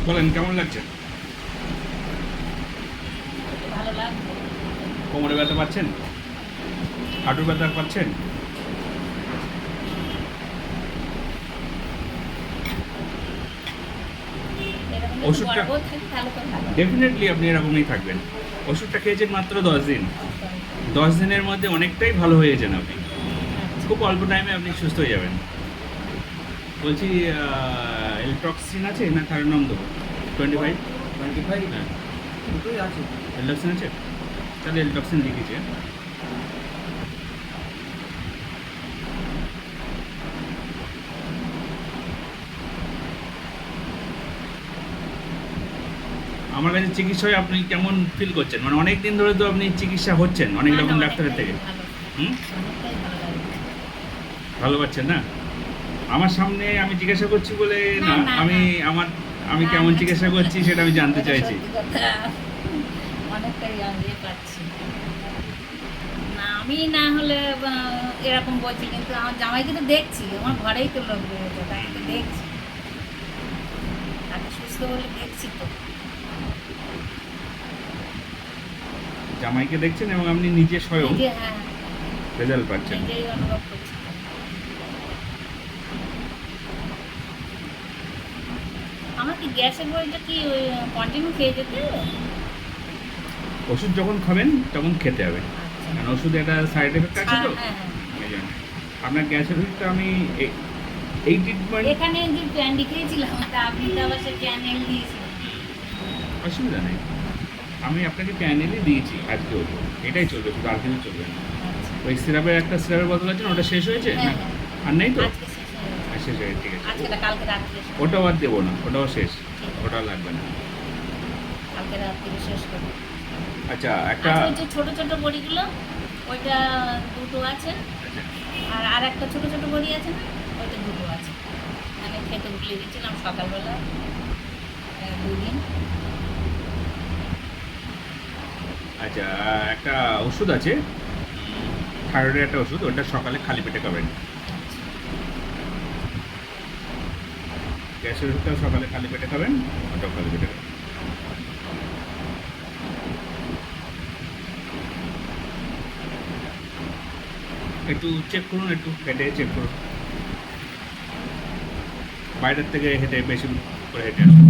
বলেন কেমন লাগছে? ভালো লাগবে। কোমরে ব্যথা পাচ্ছেন? হাঁটুর ব্যথা পাচ্ছেন? এরকম যদি ওষুধটা গর্ব থাকে তাহলে তো ভালো। ডেফিনেটলি আপনি এরকমই থাকবেন। ওষুধটা খেয়েছেন মাত্র 10 দিন। 10 দিনের মধ্যে অনেকটাই ভালো হয়ে যান আপনি। আচ্ছা। খুব অল্প টাইমে আপনি সুস্থ হয়ে যাবেন। বলছি এলটক্সিন আছে না থাইরোনম দেবো? 25? 25 হ্যাঁ, দুটোই আছে। এলটক্সিন আছে? তাহলে এলটক্সিন লিখেছে। আমার কাছে চিকিৎসায় আপনি কেমন ফিল করছেন? মানে অনেক দিন ধরে তো আপনি চিকিৎসা হচ্ছেন অনেক না, না, রকম ডাক্তারের অনেকটাই থেকে। ভালো। হুম, অনেকটাই ভালো লাগবে। ভালো পাচ্ছেন না? আমার সামনে আমি জিজ্ঞাসা করছি বলে না, না, না, আমি না। আমার আমি না, কেমন না। চিকিৎসা করছি সেটা আমি জানতে এটা চাইছি। সত্যি কথা। অনেকটাই আমি পাচ্ছি। না, আমি না হলে এরকম বলছি, কিন্তু আমার জামাইকে তো দেখছি, আমার ঘরেই তো লোক রয়েছে, তাকে তো দেখছি, তাকে সুস্থ বলে দেখছি তো। জামাইকে দেখছেন এবং আপনি নিজে স্বয়ং নিজে, হ্যাঁ, রেজাল্ট পাচ্ছেন। নিজেই অনুভব করছি তো। আমার কি গ্যাসের বইটা কি ওই কন্টিনিউ খেয়ে যেতে হবে? ওষুধ যখন খাবেন তখন খেতে হবে, আচ্ছা। কারণ ওষুধে একটা সাইড এফেক্ট আছে তো। হ্যাঁ, হ্যাঁ। এই জন্য আপনার গ্যাসের ওষুধটা আমি এই ট্রিটমেন্ট এখানে যে ক্যান্ডি খেয়েছিলাম, তা আপনি তো আবার সে ক্যানেল দিয়েছিলেন। অসুবিধা নেই। আমি আপনাকে প্যানেলই দিয়েছি আজকে ওষুধ, এটাই চলবে, শুধু আর কিছু চলবে না। আচ্ছা। ওই সিরাপের সিরাপের বোতল আছে না, ওটা শেষ হয়েছে হ্যাঁ, না? হ্যাঁ। আর নেই তো? আজকে শেষ হয়ে গেছে। শেষ হয়ে গেছে, ঠিক আছে। আজকে না, কালকে রাত্রে শেষ। ওটাও আর দেবো না, ওটাও শেষ, ঠিক আছে। ওটাও লাগবে না। কালকে রাত্রে শেষ করবো। আচ্ছা একটা আচ্ছা, ওই যে ছোট ছোট বড়িগুলো, ওইটা দুটো আছে। আচ্ছা, আর একটা ছোট ছোট বড়ি আছে না, ওইটা দুটো আছে। মানে খেতে ভুলে গেছিলাম সকালবেলা, 2 দিন। আচ্ছা একটা ওষুধ আছে, থাইরয়েডের একটা ওষুধ, ওটা সকালে খালি পেটে খাবেন। গ্যাসের ওষুধটাও সকালে খালি পেটে খাবেন, ওটাও খালি পেটে খাবেন। একটু চেক করুন, একটু হেঁটে চেক করুন, বাইরের থেকে হেঁটে বেশি করে হেঁটে আসুন।